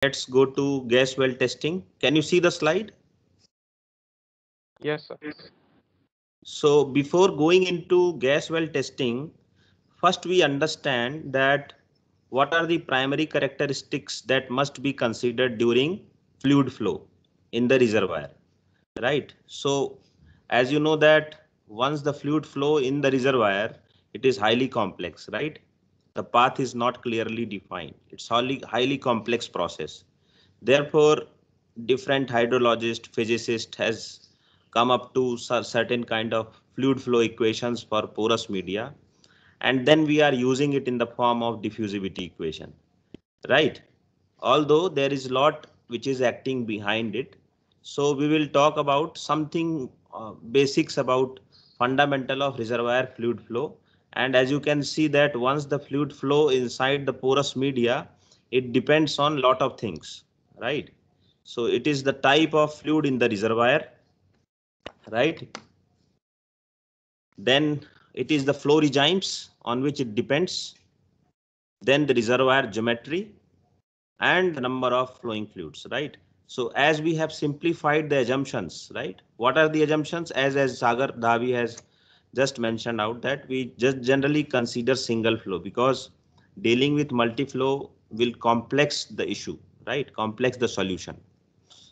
Let's go to gas well testing. Can you see the slide? Yes, sir. So before going into gas well testing, first we understand that what are the primary characteristics that must be considered during fluid flow in the reservoir, right? So as you know that once the fluid flow in the reservoir, it is highly complex, right? The path is not clearly defined. It's highly complex process. Therefore, different hydrologist, physicist has come up to certain kind of fluid flow equations for porous media, and then we are using it in the form of diffusivity equation, right? Although there is a lot which is acting behind it, so we will talk about something basics about fundamental of reservoir fluid flow. And as you can see that once the fluid flow inside the porous media, it depends on lot of things, right? So it is the type of fluid in the reservoir, right? Then it is the flow regimes on which it depends, then the reservoir geometry, and the number of flowing fluids, right? So as we have simplified the assumptions, right? What are the assumptions? As Sagar Dhavi has just mentioned out, that we just generally consider single flow because dealing with multi-flow will complex the issue, right? Complex the solution.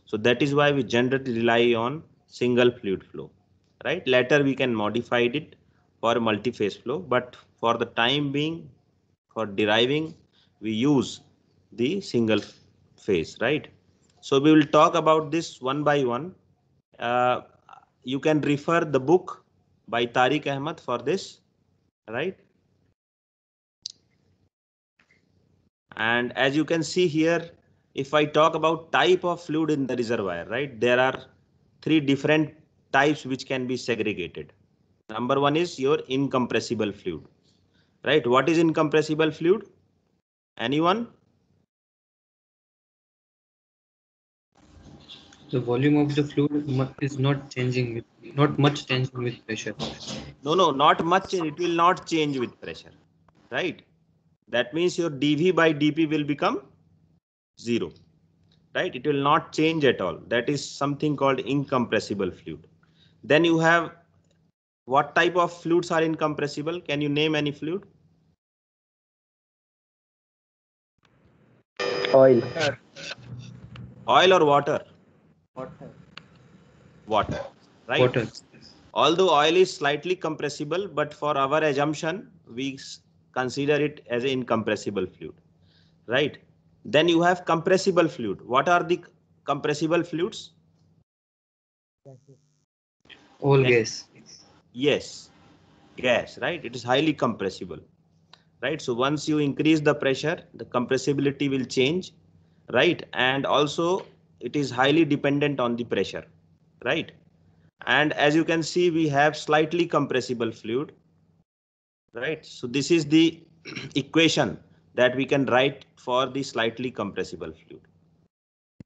So that is why we generally rely on single fluid flow, right? Later we can modify it for multi-phase flow, but for the time being, for deriving, we use the single phase, right? So we will talk about this one by one. Uh, you can refer the book by Tariq Ahmed for this, right? And as you can see here, if I talk about type of fluid in the reservoir, right, there are three different types which can be segregated. Number one is your incompressible fluid, right? What is incompressible fluid? Anyone? The volume of the fluid is not changing with not much changing with pressure. No, not much. It will not change with pressure, right? That means your dV by dP will become 0, right? It will not change at all. That is something called incompressible fluid. Then you have what type of fluids are incompressible? Can you name any fluid? Oil. Oil or water? Water. Water, right? Water. Although oil is slightly compressible, but for our assumption, we consider it as an incompressible fluid, right? Then you have compressible fluid. What are the compressible fluids? All gas. Yes, gas, right? It is highly compressible, right? So once you increase the pressure, the compressibility will change, right? And also it is highly dependent on the pressure, right? And as you can see, we have slightly compressible fluid, right? So this is the equation that we can write for the slightly compressible fluid.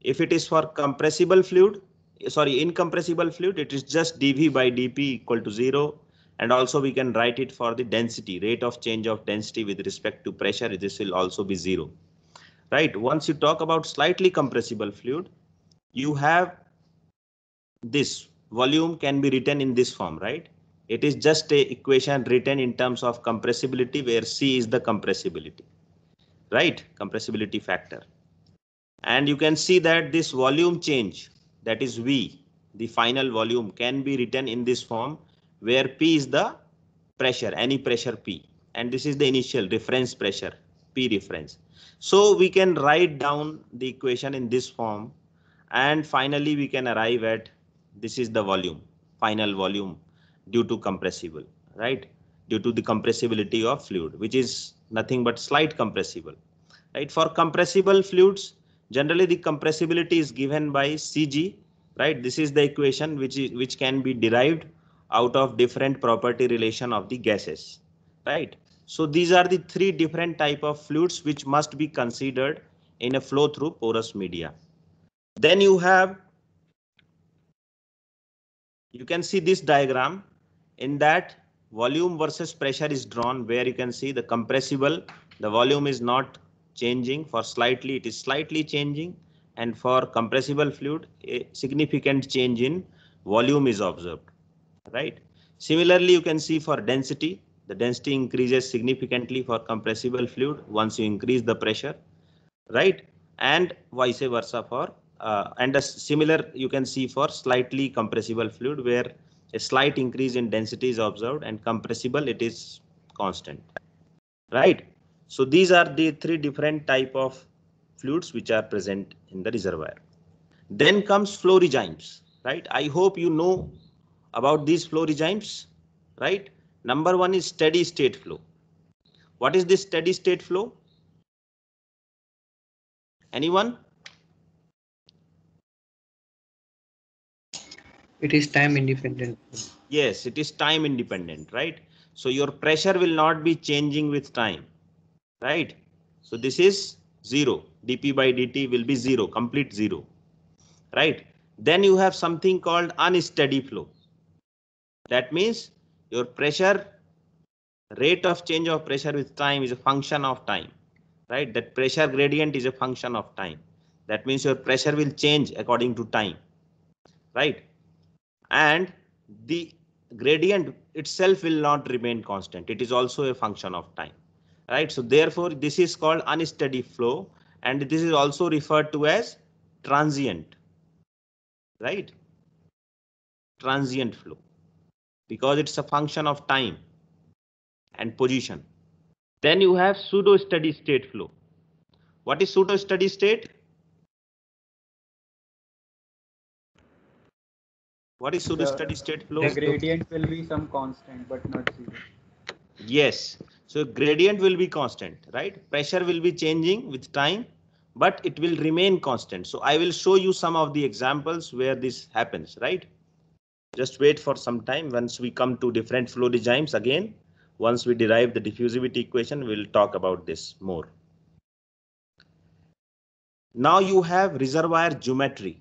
If it is for compressible fluid, sorry, incompressible fluid, it is just dV by dP equal to 0. And also we can write it for the density, rate of change of density with respect to pressure. This will also be 0, right? Once you talk about slightly compressible fluid, you have this volume can be written in this form, right? It is just a equation written in terms of compressibility where C is the compressibility, right? Compressibility factor. And you can see that this volume change, that is V, the final volume, can be written in this form where P is the pressure, any pressure P, and this is the initial reference pressure, P reference. So we can write down the equation in this form, and finally we can arrive at this is the volume, final volume due to compressible, right? Due to the compressibility of fluid, which is nothing but slight compressible, right? For compressible fluids, generally the compressibility is given by Cg, right? This is the equation which can be derived out of different property relation of the gases, right? So these are the three different type of fluids which must be considered in a flow through porous media. Then you can see this diagram in that volume versus pressure is drawn, where you can see the compressible, the volume is not changing. For slightly, it is slightly changing. And for compressible fluid, a significant change in volume is observed, right? Similarly, you can see for density, the density increases significantly for compressible fluid once you increase the pressure, right? And vice versa for, and a similar you can see for slightly compressible fluid, where a slight increase in density is observed, and compressible it is constant, right? So these are the three different type of fluids which are present in the reservoir. Then comes flow regimes, right? I hope you know about these flow regimes, right? Number one is steady state flow. What is this steady state flow? Anyone? It is time independent. Yes, it is time independent, right? So your pressure will not be changing with time, right? So this is zero. dP by dt will be zero, complete zero, right? Then you have something called unsteady flow. That means your pressure, rate of change of pressure with time is a function of time, right? That pressure gradient is a function of time. That means your pressure will change according to time, right? And the gradient itself will not remain constant. It is also a function of time, right? So therefore, this is called unsteady flow, and this is also referred to as transient, right? Transient flow, because it's a function of time and position. Then you have pseudo steady state flow. What is pseudo steady state? What is pseudo steady state flow? The gradient will be some constant, but not zero. Yes. So gradient will be constant, right? Pressure will be changing with time, but it will remain constant. So I will show you some of the examples where this happens, right? Just wait for some time. Once we come to different flow regimes again, once we derive the diffusivity equation, we'll talk about this more. Now you have reservoir geometry,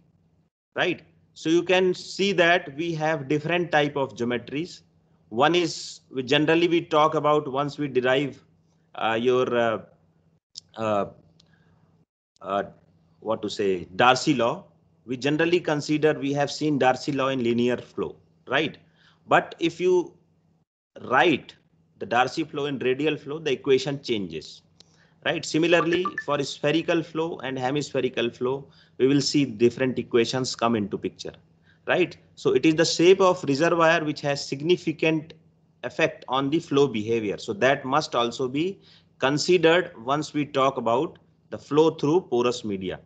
right? So you can see that we have different type of geometries. One is generally we talk about once we derive your uh, what to say, Darcy law. We generally consider, we have seen Darcy law in linear flow, right? But if you write the Darcy flow in radial flow, the equation changes, right? Similarly, for spherical flow and hemispherical flow, we will see different equations come into picture, right? So it is the shape of reservoir which has significant effect on the flow behavior. So that must also be considered once we talk about the flow through porous media,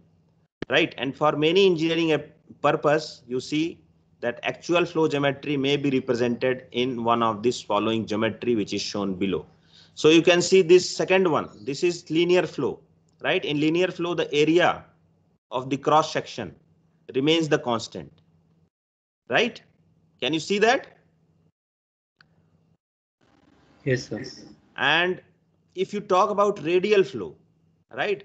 right? And for many engineering purpose, you see that actual flow geometry may be represented in one of this following geometry, which is shown below. So you can see this second one. This is linear flow, right? In linear flow, the area of the cross section remains the constant, right? Can you see that? Yes, sir. And if you talk about radial flow, right?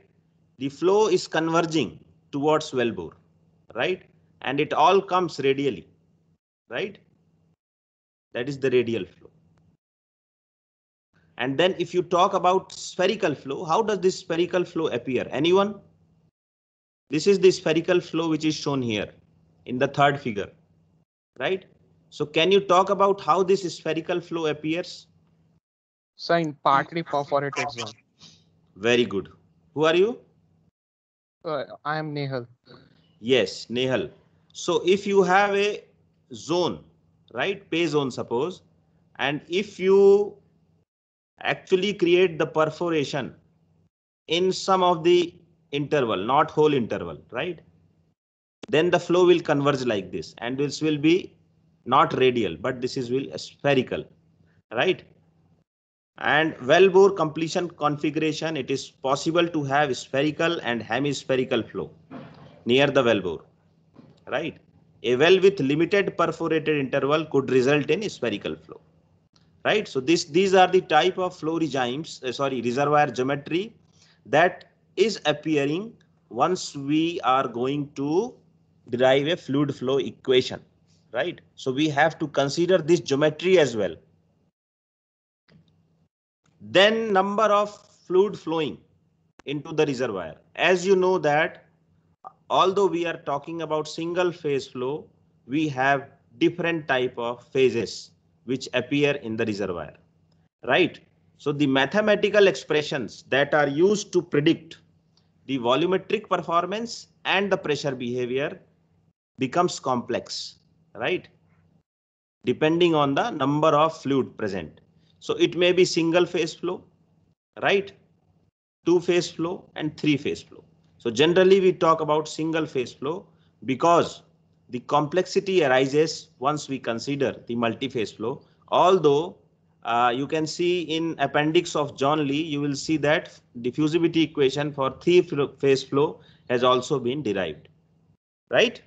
The flow is converging towards wellbore, right? And it all comes radially, right? That is the radial flow. And then if you talk about spherical flow, how does this spherical flow appear? Anyone? This is the spherical flow which is shown here in the third figure, right? So can you talk about how this spherical flow appears? So in partly perforated zone. Very good. Who are you? I am Nehal. Yes, Nehal. So if you have a zone, right, pay zone suppose, and if you actually create the perforation in some of the interval, not whole interval, right, then the flow will converge like this, and this will be not radial, but this is will spherical, right? And wellbore completion configuration, it is possible to have spherical and hemispherical flow near the wellbore, right? A well with limited perforated interval could result in spherical flow, right? So these are the type of flow regimes, reservoir geometry that is appearing once we are going to derive a fluid flow equation, right? So we have to consider this geometry as well. Then number of fluid flowing into the reservoir. As you know that although we are talking about single phase flow, we have different type of phases which appear in the reservoir, right? So the mathematical expressions that are used to predict the volumetric performance and the pressure behavior becomes complex, right? Depending on the number of fluid present. So it may be single phase flow, right? Two phase flow and three phase flow. So generally we talk about single phase flow because the complexity arises once we consider the multi-phase flow. Although you can see in appendix of John Lee, you will see that diffusivity equation for three-phase flow has also been derived, right?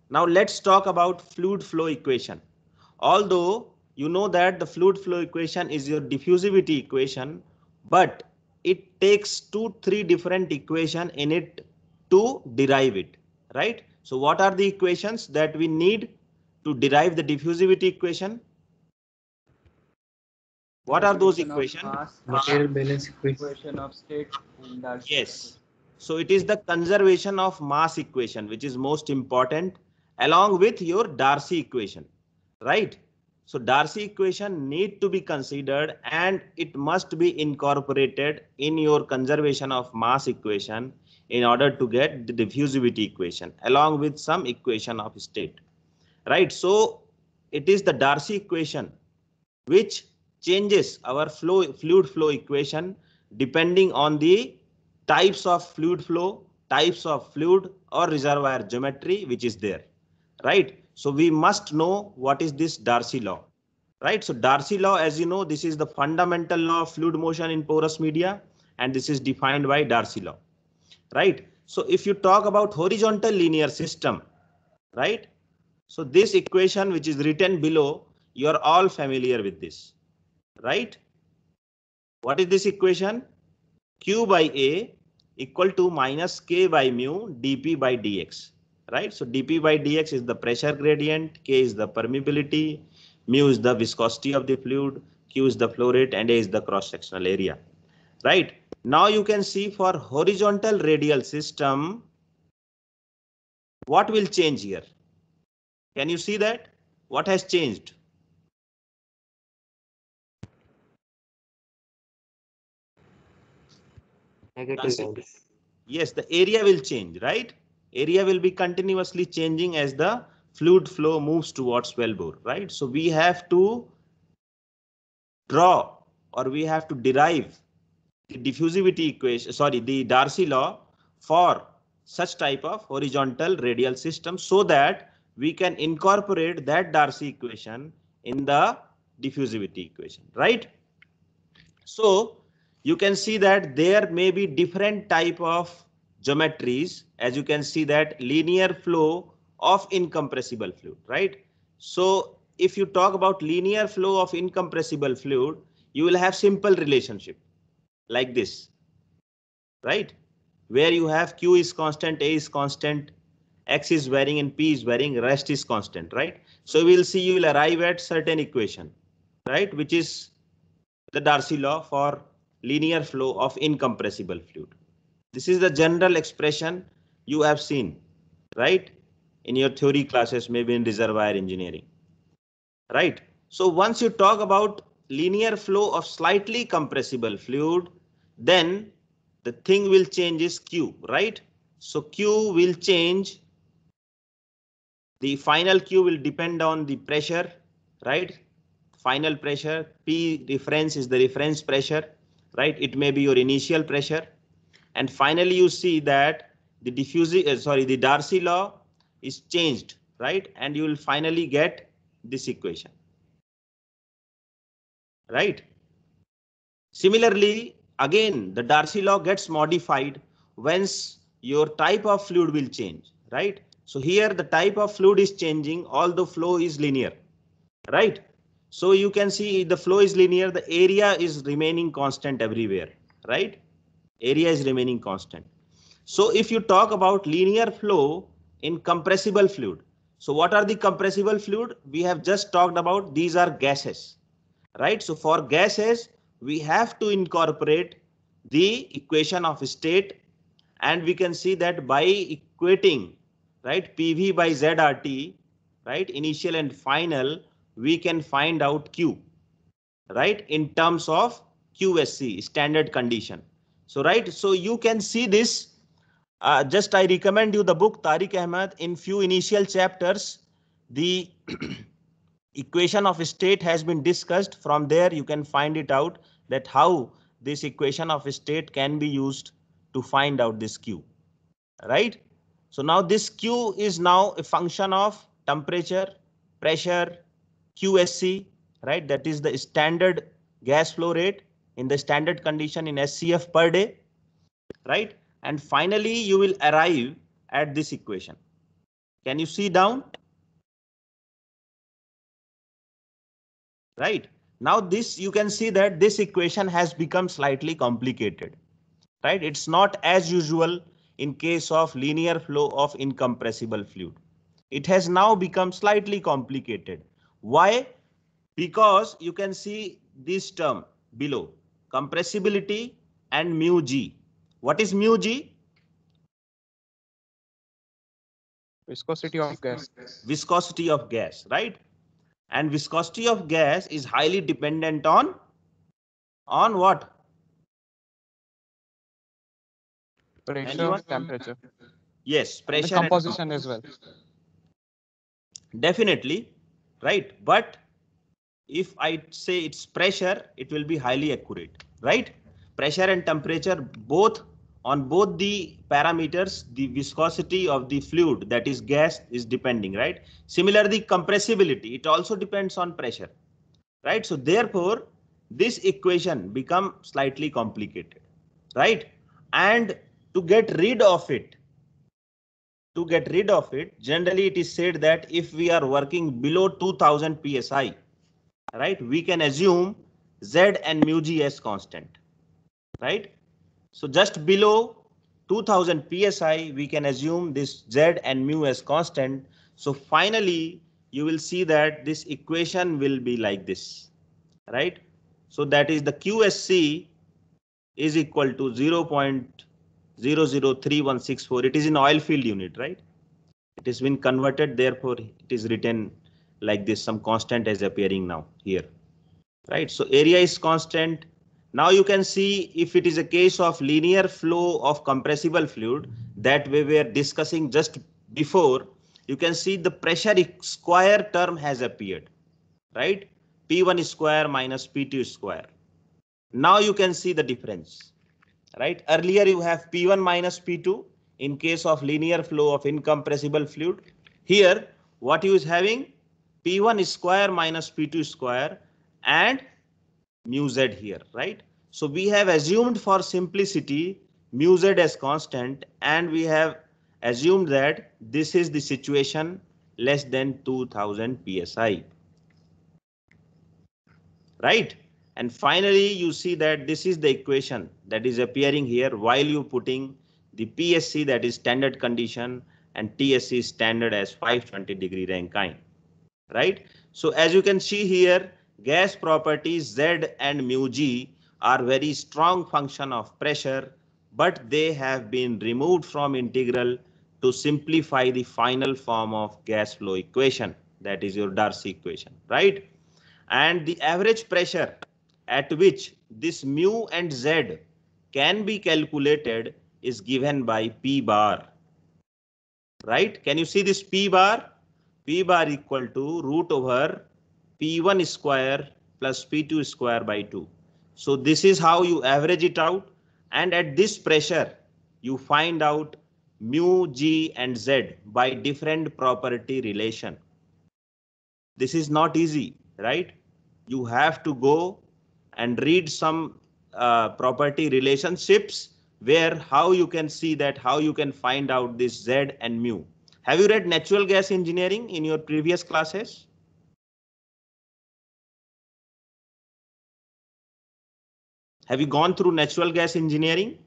Now let's talk about fluid flow equation. Although you know that the fluid flow equation is your diffusivity equation, but it takes 2-3 different equations in it to derive it, right? So what are the equations that we need to derive the diffusivity equation? What are those equations? Material balance equation of state and Darcy. Yes. So it is the conservation of mass equation which is most important along with your Darcy equation, right? So Darcy equation need to be considered and it must be incorporated in your conservation of mass equation in order to get the diffusivity equation along with some equation of state, right? So it is the Darcy equation which changes our fluid flow equation depending on the types of fluid flow, types of fluid or reservoir geometry which is there, right? So we must know what is this Darcy law, right? So Darcy law, as you know, this is the fundamental law of fluid motion in porous media and this is defined by Darcy law, right? So if you talk about horizontal linear system, right? So this equation which is written below, you are all familiar with this, right? What is this equation? Q by A equal to minus K by mu dP by dx, right? So dP by dx is the pressure gradient, K is the permeability, mu is the viscosity of the fluid, Q is the flow rate and A is the cross sectional area, right? Now you can see for horizontal radial system, what will change here? Can you see that? What has changed? negative value. Yes, the area will change, right? Area will be continuously changing as the fluid flow moves towards wellbore, right? So we have to draw or we have to derive the diffusivity equation, sorry, the Darcy law for such type of horizontal radial system so that we can incorporate that Darcy equation in the diffusivity equation, right? So you can see that there may be different type of geometries, as you can see that linear flow of incompressible fluid, right? So if you talk about linear flow of incompressible fluid, you will have simple relationship like this, right? Where you have Q is constant, A is constant, X is varying and P is varying, rest is constant, right? So we'll see you will arrive at certain equation, right? Which is the Darcy law for linear flow of incompressible fluid. This is the general expression you have seen, right? In your theory classes, maybe in reservoir engineering, right? So once you talk about linear flow of slightly compressible fluid, then the thing will change is Q, right? So Q will change. The final Q will depend on the pressure, right? Final pressure. P reference is the reference pressure, right? It may be your initial pressure. And finally, you see that the the Darcy law is changed, right? And you will finally get this equation, right? Similarly, again, the Darcy law gets modified once your type of fluid will change, right? So here the type of fluid is changing, although flow is linear, right? So you can see the flow is linear, the area is remaining constant everywhere, right? Area is remaining constant. So if you talk about linear flow in compressible fluid, so what are the compressible fluid? We have just talked about these are gases, right? So for gases, we have to incorporate the equation of state, and we can see that by equating, right, PV by ZRT, right, initial and final, we can find out Q, right, in terms of QSC, standard condition. So, right, so you can see this. Just I recommend you the book Tariq Ahmed. In few initial chapters, the equation of state has been discussed. From there, you can find it out that how this equation of state can be used to find out this Q, right? So now this Q is now a function of temperature, pressure, QSC, right? That is the standard gas flow rate in the standard condition in SCF per day, right? And finally, you will arrive at this equation. Can you see down? Right. Now this, you can see that this equation has become slightly complicated, right? It's not as usual in case of linear flow of incompressible fluid. It has now become slightly complicated. Why? Because you can see this term below, compressibility and mu G. What is mu G? Viscosity of gas. Viscosity of gas, right? And viscosity of gas is highly dependent on what? Pressure, Anyone? temperature. Yes, And pressure composition as well. Definitely, right? But if I say it's pressure, it will be highly accurate, right? Pressure and temperature, both on both the parameters, the viscosity of the fluid, that is gas, is depending, right? Similarly, compressibility, it also depends on pressure, right? So therefore, this equation become slightly complicated, right? And to get rid of it, generally it is said that if we are working below 2000 psi, right, we can assume Z and mu G as constant, right? So just below 2000 psi, we can assume this Z and mu as constant. So finally, you will see that this equation will be like this, right? So that is the QSC is equal to 0.003164. It is in oil field unit, right? It has been converted, therefore it is written like this. Some constant is appearing now here, right? So area is constant. Now you can see if it is a case of linear flow of compressible fluid that we were discussing just before, you can see the pressure square term has appeared, right? P1 square minus P2 square. Now you can see the difference, right? Earlier you have P1 minus P2 in case of linear flow of incompressible fluid. Here, what you is having? P1 square minus P2 square and mu Z here, right? So we have assumed for simplicity mu Z as constant, and we have assumed that this is the situation less than 2000 psi, right? And finally, you see that this is the equation that is appearing here while you putting the PSC, that is standard condition, and TSC standard as 520° Rankine, right? So as you can see here, gas properties Z and mu G are very strong function of pressure, but they have been removed from integral to simplify the final form of gas flow equation, that is your Darcy equation, right? And the average pressure at which this mu and Z can be calculated is given by P bar, right? Can you see this P bar? P bar equal to root over P1 square plus P2 square by 2. So this is how you average it out. And at this pressure, you find out mu, G and Z by different property relation. This is not easy, right? You have to go and read some property relationships where how you can see that, how you can find out this Z and mu. Have you read natural gas engineering in your previous classes? Have you gone through natural gas engineering?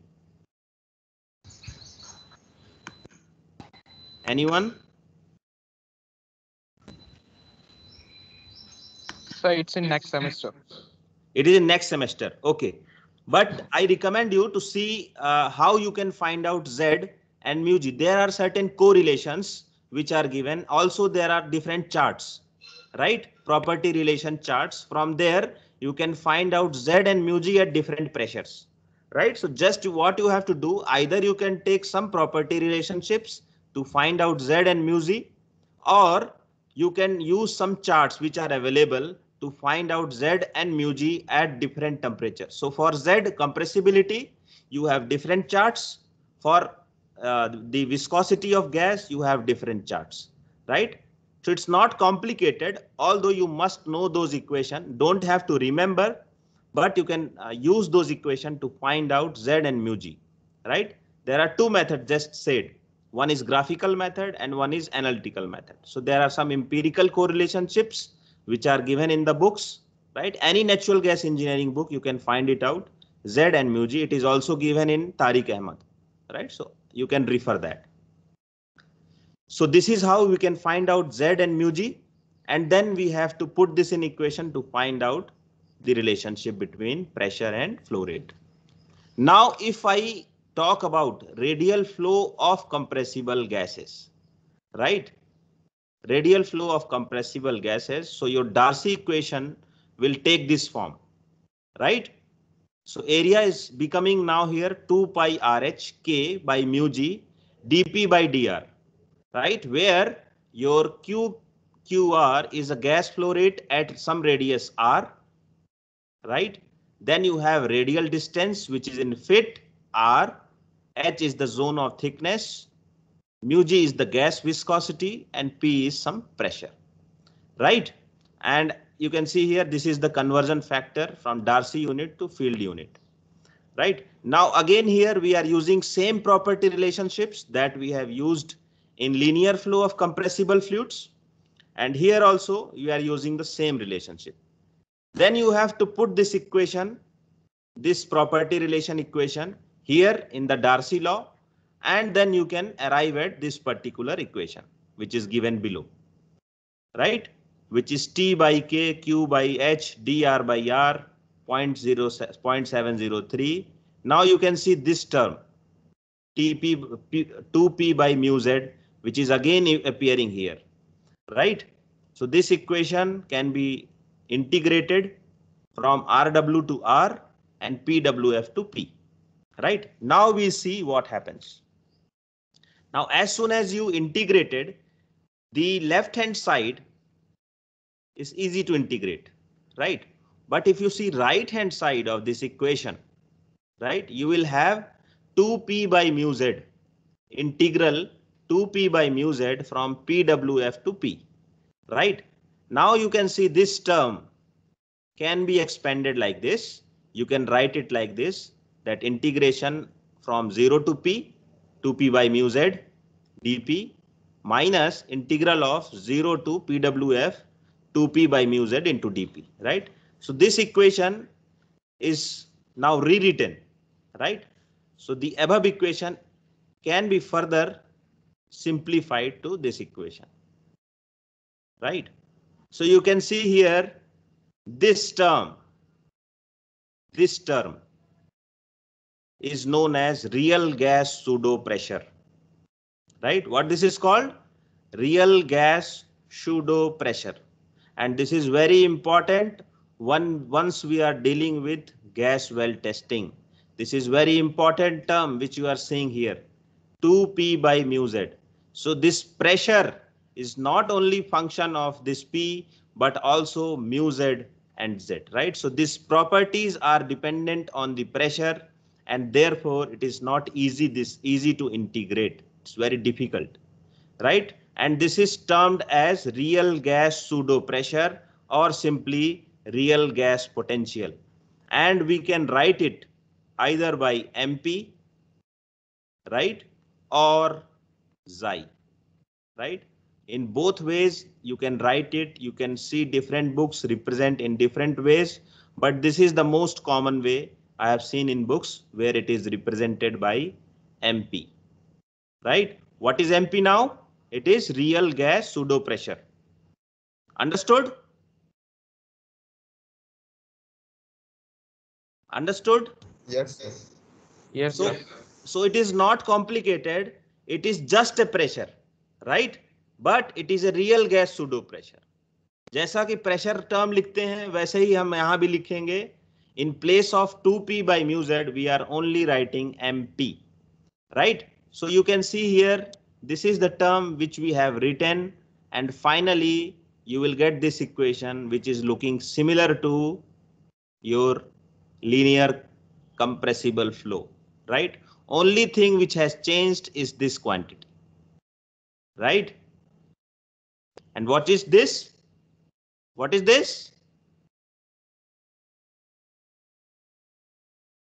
Anyone? So it's in next semester. It is in next semester. Okay. But I recommend you to see how you can find out Z and mu G. There are certain correlations which are given. Also, there are different charts, right? Property relation charts. From there, you can find out Z and mu G at different pressures, right? So just what you have to do, either you can take some property relationships to find out Z and mu G, or you can use some charts which are available to find out Z and mu G at different temperatures. So for Z compressibility, you have different charts. For the viscosity of gas, you have different charts, right? So it's not complicated, although you must know those equations. Don't have to remember, but you can use those equations to find out Z and mu G, right? There are two methods just said. One is graphical method and one is analytical method. So there are some empirical correlationships which are given in the books, right? Any natural gas engineering book, you can find it out. Z and mu G, it is also given in Tariq Ahmad, right? So you can refer that. So this is how we can find out Z and mu G, and then we have to put this in equation to find out the relationship between pressure and flow rate. Now, if I talk about radial flow of compressible gases, right? Radial flow of compressible gases. So your Darcy equation will take this form, right? So area is becoming now here 2 pi RH K by mu G dP by dr, right? Where your QR is a gas flow rate at some radius R, right? Then you have radial distance, which is in feet, R, H is the zone of thickness, mu G is the gas viscosity, and P is some pressure, right? And you can see here, this is the conversion factor from Darcy unit to field unit, right? Now again here we are using same property relationships that we have used in linear flow of compressible fluids, and here also you are using the same relationship. Then you have to put this equation, this property relation equation here in the Darcy law, and then you can arrive at this particular equation, which is given below, right? Which is T by K, Q by H, dr by R, 0.703. Now you can see this term, TP, 2P by mu Z, which is again appearing here, right? So this equation can be integrated from RW to R and PWF to P, right? Now we see what happens. Now, as soon as you integrated, the left hand side is easy to integrate, right? But if you see right hand side of this equation, right, you will have 2P by mu Z, integral 2P by mu Z from PWF to P, right? Now you can see this term can be expanded like this. You can write it like this, that integration from 0 to P, 2P by mu Z dP minus integral of 0 to PWF 2P by mu Z into dP, right? So this equation is now rewritten, right? So the above equation can be further simplified to this equation, right? So you can see here this term is known as real gas pseudo pressure, right? What this is called? Real gas pseudo pressure. And this is very important once we are dealing with gas well testing. This is very important term which you are seeing here, 2P by mu Z. So this pressure is not only function of this P, but also mu Z and Z, right? So these properties are dependent on the pressure, and therefore it is not easy to integrate. It's very difficult, right? And this is termed as real gas pseudo pressure or simply real gas potential. And we can write it either by MP, right, or Xi, right? In both ways you can write it. You can see different books represent in different ways, but this is the most common way I have seen in books where it is represented by MP, right? What is MP now? It is real gas pseudo pressure. Understood? Understood? Yes, sir. Yes, So, sir. so it is not complicated. It is just a pressure, right? But it is a real gas pseudo pressure. जैसा कि pressure term लिखते हैं वैसे ही हम यहां भी लिखेंगे. In place of 2p by mu z, we are only writing mp, right? So you can see here, this is the term which we have written, and finally you will get this equation which is looking similar to your linear compressible flow, right? Only thing which has changed is this quantity, right? And what is this? What is this?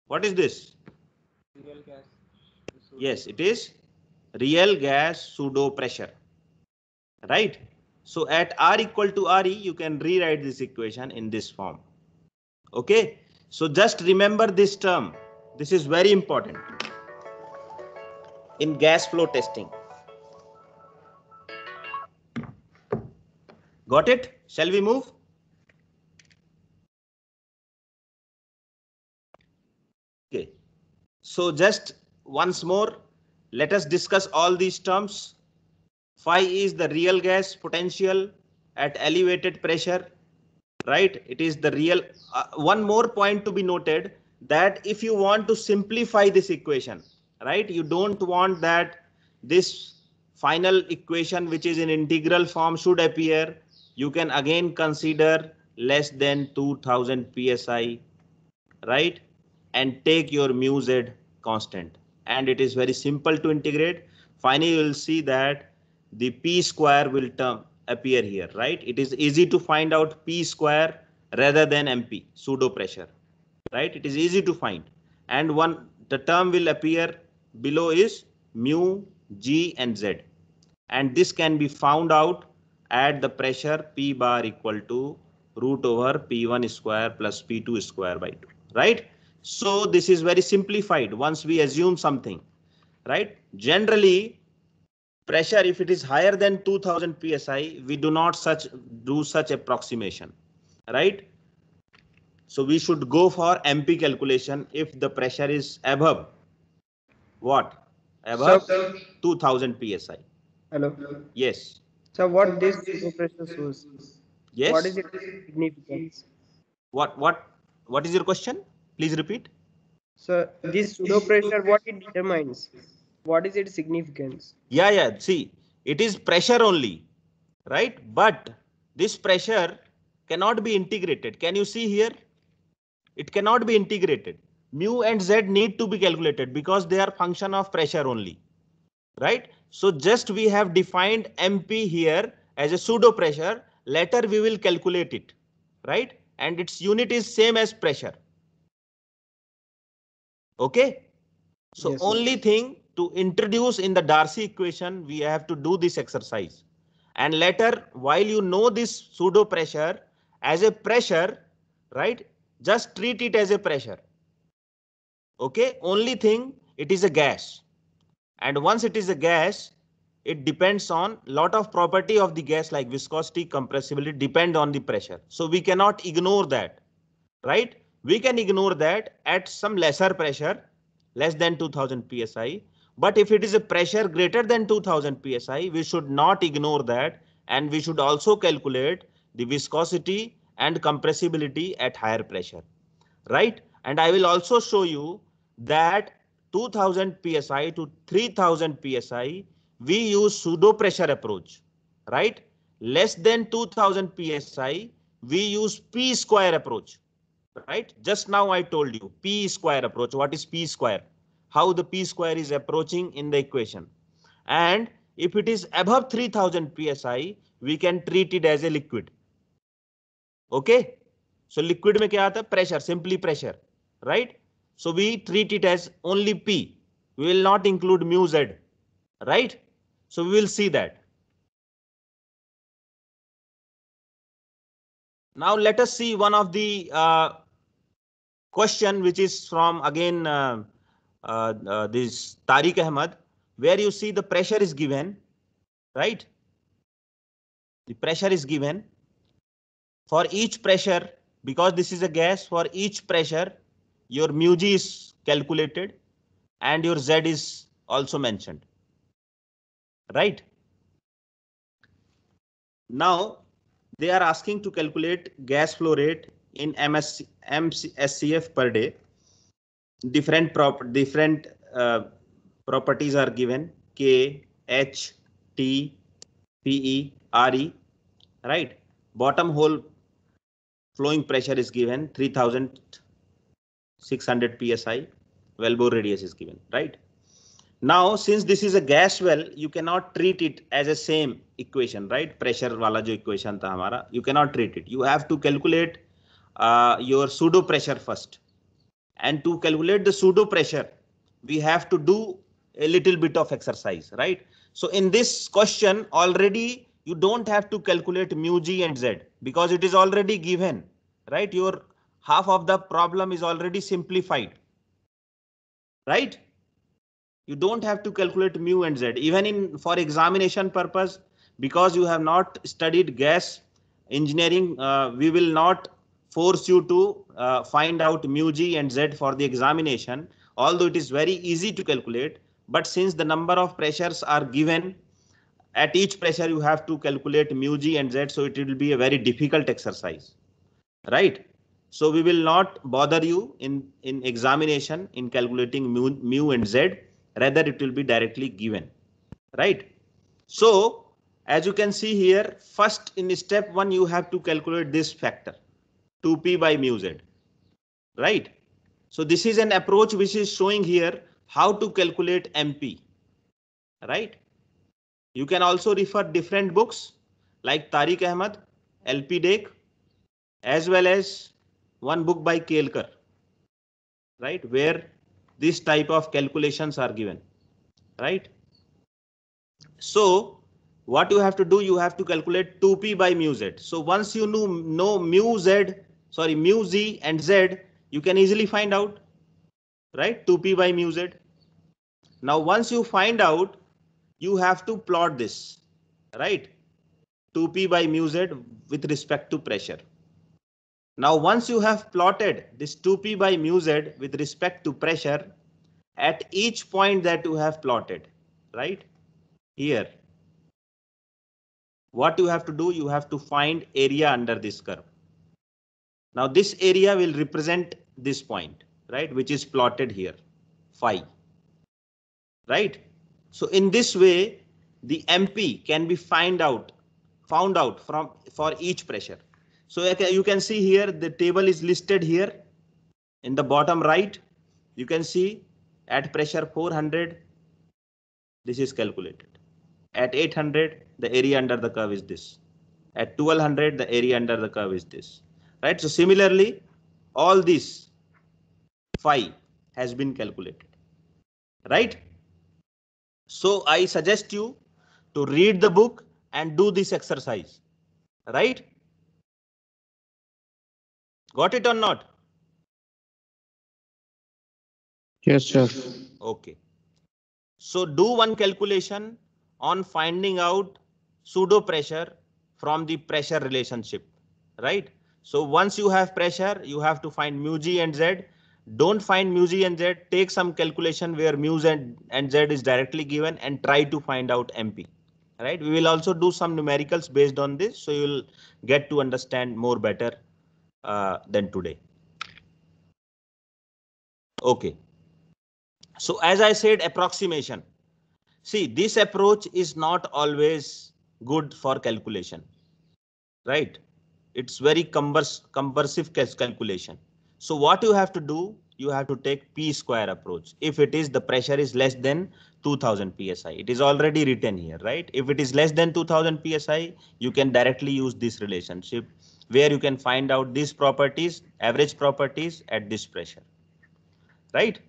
What is this? Real gas. Yes, it is real gas pseudo pressure, right? So at R equal to RE, you can rewrite this equation in this form. Okay, so just remember this term. This is very important in gas flow testing. Got it? Shall we move? Okay, so just once more, let us discuss all these terms. Phi is the real gas potential at elevated pressure, right? It is the real. One more point to be noted, that if you want to simplify this equation, right, you don't want that this final equation which is in integral form should appear, you can again consider less than 2000 psi, right, and take your mu z constant, and it is very simple to integrate. Finally, you will see that the p square will term appear here, right? It is easy to find out p square rather than mp, pseudo pressure, right? It is easy to find, and one the term will appear below is mu, g, and z, and this can be found out at the pressure p bar equal to root over p1 square plus p2 square by 2, right? So this is very simplified once we assume something, right? Generally, pressure, if it is higher than 2000 psi, we do not do such approximation, right? So we should go for MP calculation if the pressure is above what? Above So, 2000 psi. hello. Yes. So, what this pseudo pressure shows? What Yes. is its significance? What is your question? Please repeat. So, this pseudo pressure, what it determines? What is its significance? Yeah. See, it is pressure only, right? But this pressure cannot be integrated. Can you see here? It cannot be integrated. Mu and Z need to be calculated because they are function of pressure only, right? So just we have defined MP here as a pseudo pressure. Later we will calculate it, right? And its unit is same as pressure. Okay. So Yes, sir. only thing to introduce in the Darcy equation, we have to do this exercise. And later, while you know this pseudo pressure as a pressure, right? Just treat it as a pressure. Okay. Only thing, it is a gas. And once it is a gas, it depends on lot of property of the gas like viscosity, compressibility depend on the pressure. So we cannot ignore that, right? We can ignore that at some lesser pressure, less than 2000 psi. But if it is a pressure greater than 2000 psi, we should not ignore that, and we should also calculate the viscosity and compressibility at higher pressure, right? And I will also show you that 2000 psi to 3000 psi, we use pseudo pressure approach, right? Less than 2000 psi, we use p square approach, right? Just now I told you p square approach. What is p square? How the p square is approaching in the equation. And if it is above 3000 psi, we can treat it as a liquid. Okay. So liquid में क्या आता है? Pressure, simply pressure, right? So we treat it as only P. We will not include mu Z, right? So we will see that. Now let us see one of the question which is from again this Tariq Ahmad, where you see the pressure is given, right? The pressure is given. For each pressure, because this is a gas, for each pressure, your mu g is calculated and your Z is also mentioned, right? Now they are asking to calculate gas flow rate in SCF per day. Different properties are given: K, H, T, PE, RE, right? Bottom hole flowing pressure is given 3600 psi. Well bore radius is given, right? Now, since this is a gas well, you cannot treat it as a same equation, right? Pressure wala jo equation tha hamara, you cannot treat it. You have to calculate your pseudo pressure first. And to calculate the pseudo pressure, we have to do a little bit of exercise, right? So in this question already, you don't have to calculate mu g and z because it is already given, right? Your half of the problem is already simplified, right? You don't have to calculate mu and z even in for examination purpose, because you have not studied gas engineering. We will not force you to find out mu g and z for the examination, although it is very easy to calculate. But since the number of pressures are given, at each pressure you have to calculate mu g and z, so it will be a very difficult exercise, right? So we will not bother you in examination in calculating mu and z, rather it will be directly given, right? So as you can see here, first in step 1 you have to calculate this factor 2p by mu z, right? So this is an approach which is showing here how to calculate MP, right? You can also refer different books like Tariq Ahmad, LP Dek, as well as one book by Kelkar, right, where this type of calculations are given, right? So what you have to do, you have to calculate 2p by mu z. So once you know mu z and z, you can easily find out, right? 2p by mu z. Now once you find out, you have to plot this, right? 2p by mu z with respect to pressure. Now once you have plotted this 2p by mu z with respect to pressure at each point that you have plotted, right here, what you have to do, you have to find area under this curve. Now this area will represent this point, right, which is plotted here, phi, right? So in this way, the MP can be found out for each pressure. So you can see here the table is listed here in the bottom right. You can see at pressure 400, this is calculated. At 800, the area under the curve is this. At 1200, the area under the curve is this, right? So similarly, all this phi has been calculated, right? So I suggest you to read the book and do this exercise, right? Got it or not? Yes, sir. Okay. So do one calculation on finding out pseudo pressure from the pressure relationship, right? So once you have pressure, you have to find mu g and z. Don't find mu g and z. Take some calculation where mu and z is directly given and try to find out MP, right? We will also do some numericals based on this, so you will get to understand more better than today. Okay. So as I said, approximation. See, this approach is not always good for calculation, right? It's very cumbersome calculation. So what you have to do, you have to take P square approach. If it is the pressure is less than 2000 psi, it is already written here, right? If it is less than 2000 psi, you can directly use this relationship where you can find out these properties, average properties at this pressure, right?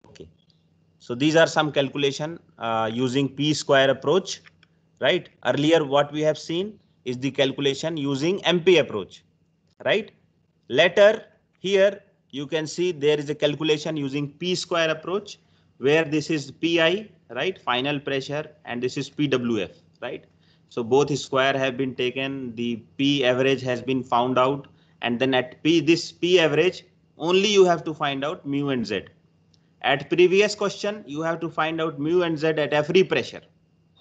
Okay. So these are some calculation using P square approach, right? Earlier what we have seen is the calculation using MP approach, right? Later here you can see there is a calculation using P square approach where this is PI, right? Final pressure, and this is PWF, right? So both square have been taken, the P average has been found out, and then at P, this P average, only you have to find out mu and Z. At previous question, you have to find out mu and Z at every pressure,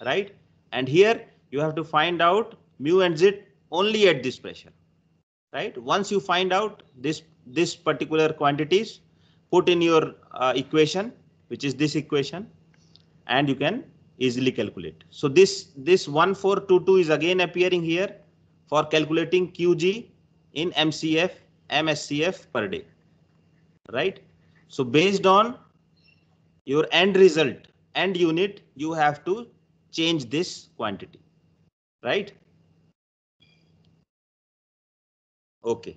right? And here you have to find out mu and Z only at this pressure, right? Once you find out this particular quantities, put in your equation, which is this equation, and you can easily calculate. So this 1422 is again appearing here for calculating QG in MCF, MSCF per day, right? So based on your end result, end unit, you have to change this quantity, right? Okay.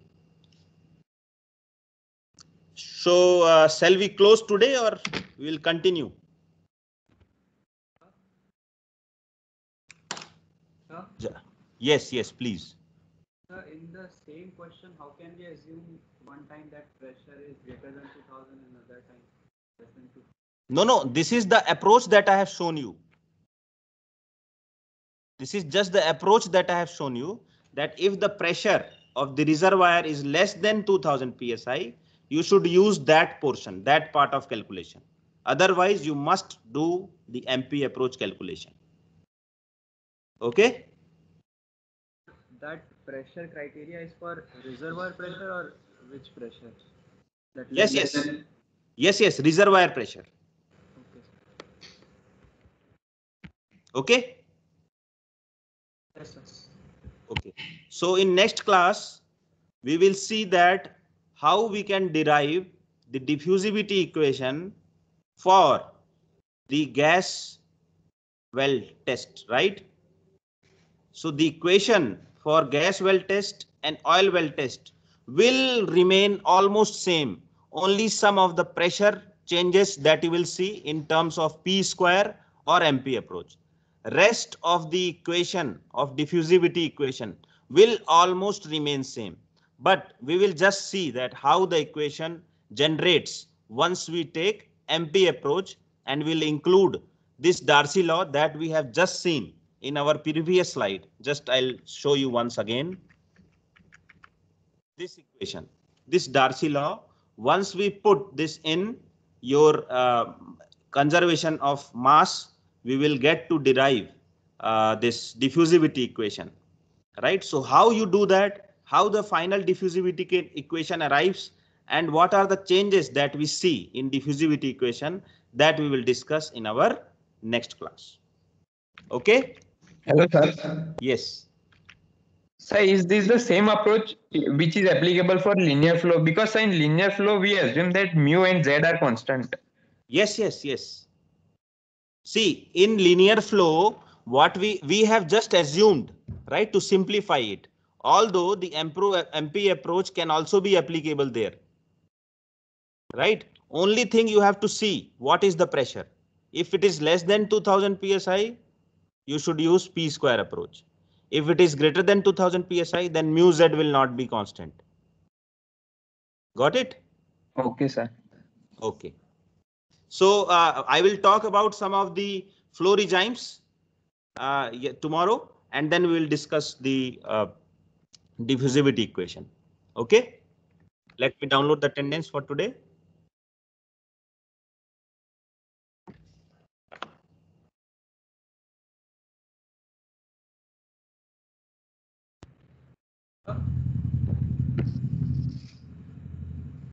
So shall we close today or we will continue? Sir, Yes, yes, please. sir, in the same question, how can we assume one time that pressure is greater than 2000 and another time less than 2000? No, this is the approach that I have shown you. This is just the approach that I have shown you, that if the pressure of the reservoir is less than 2000 psi, you should use that portion, that part of calculation. Otherwise, you must do the MP approach calculation. Okay? That pressure criteria is for reservoir pressure or which pressure? That Yes, less yes. than- Yes, reservoir pressure. Okay. Okay? Yes, sir. Okay. So in next class, we will see that how we can derive the diffusivity equation for the gas well test, right? So the equation for gas well test and oil well test will remain almost same. Only some of the pressure changes that you will see in terms of P square or MP approach. Rest of the equation of diffusivity equation will almost remain same. But we will just see that how the equation generates once we take MP approach, and will include this Darcy law that we have just seen in our previous slide. Just I'll show you once again. This equation, this Darcy law, once we put this in your conservation of mass, we will get to derive this diffusivity equation, right? So how you do that, how the final diffusivity equation arrives, and what are the changes that we see in diffusivity equation, that we will discuss in our next class. Okay? Hello, sir. Yes. Sir, is this the same approach which is applicable for linear flow? Because in linear flow, we assume that mu and z are constant. Yes. See, in linear flow, what we have just assumed, right, to simplify it. Although the MP approach can also be applicable there, right? Only thing you have to see what is the pressure. If it is less than 2000 psi, you should use P square approach. If it is greater than 2000 psi, then mu z will not be constant. Got it? Okay, sir. Okay. So I will talk about some of the flow regimes tomorrow, and then we will discuss the diffusivity equation. Okay. Let me download the attendance for today.